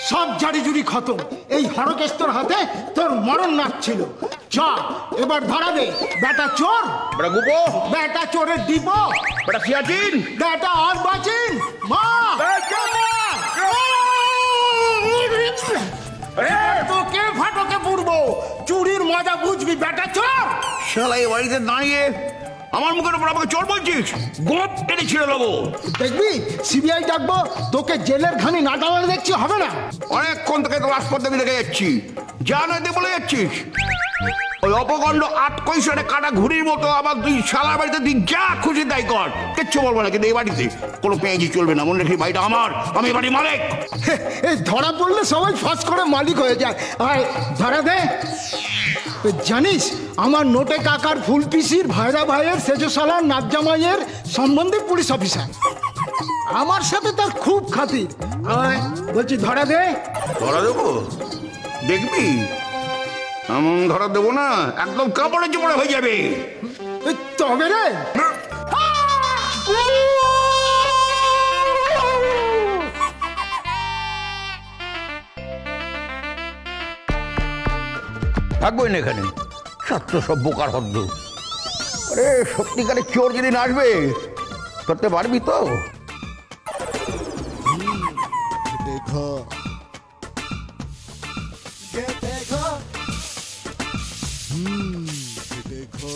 সব ঝাড়ি ঝুড়ি খতম। এই হরকেস্তর হাতে তোর মরণ নাচছিল। যা এবার ধরাবে বেটা চোর, বেটা গুপো, বেটা চোরের ডিপ, বেটা সিয়াচিন, বেটা আর বাচিন মা, তোকে ফাটকে পুরবো, চুরির মজা বুঝবি বেটা চোর। শালা এই বাড়িতে দাঁড়িয়ে আমার মুখের উপর আমাকে চোর বলছিস? গোপ টেনে ছিঁড়ে দেবো। দেখবি সিবিআই ডাকবো, তোকে জেলের ঘানি না টানালে দেখছি হবে না। অনেকক্ষণ থেকে তো রাজপথে আমি দেখে যাচ্ছি, যা নয় বলে যাচ্ছিস। ওই অপকণ্ড 8 কৈশোরে কাটা ঘুড়ির মতো আমার তুই শালা বাড়িতে তুই যা খুশি তাই কর, কিচ্ছু বলবো না। কিন্তু এই বাড়িতে কোনো পেঁয়াজি চলবে না, মনে রাখি বাড়িটা আমার, আমি এই বাড়ির মালিক। এই ধরা পড়লে সবাই ফাঁস করে মালিক হয়ে যায়। আর ধরা দে। জানিস আমার নোটে কাকার ফুল পিসির ভাইরা ভাইয়ের সেজসালার নাজ্জামাইয়ের সম্বন্ধে পুলিশ অফিসার, আমার সাথে তার খুব খাতির। বলছি ধরা দে। ধরা দেবো? দেখবি এমন ধরা দেবো না, একদম কাপড়ে চোপড়ে হয়ে যাবে। তবে রে থাকবোই না এখানে, ছাত্র সব বোকার হদ্দ। আরে সত্যিকারের চোর যেদিন আসবে করতে পারবি তো? দেখো দেখো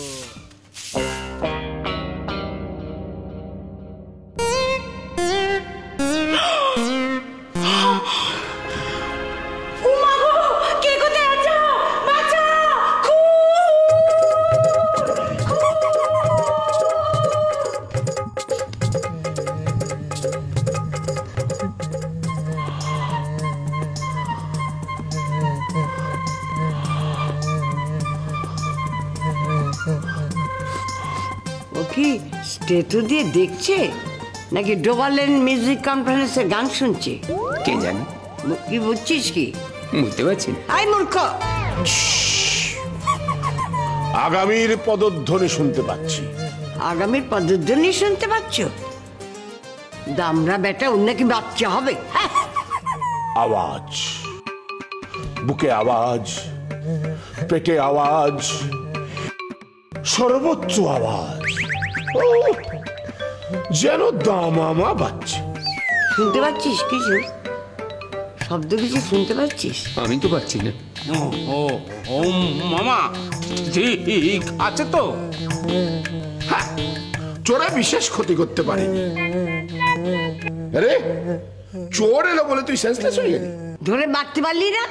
কি স্টেটু দিয়ে দেখছে নাকি ডোবালেন মিউজিক কনফারেন্সের গান শুনছে? কে জানে। কি বুঝছিস? কি বুঝতে পারছি? আই মূর্খ। আগামীর পদধ্বনি শুনতে পাচ্ছি। আগামীর পদধ্বনি শুনতে পাচ্ছ? দামরা বেটা ওর নাকি বাচ্চা হবে। আওয়াজ, বুকে আওয়াজ, পেটে আওয়াজ, সর্বোচ্চ আওয়াজ, যেন দামামা বাচ্চা। শুনতে পাচ্ছিস কিছু? শব্দ কিছু শুনতে পাচ্ছিস? আমি তো পাচ্ছি না। ও মামা ঠিক আছে তো? চোরে বিশেষ ক্ষতি করতে পারেনি। আরে চোর এলো বলে তুই সেন্সলেস হয়ে গেলি? ধরে মারতে পারলি না?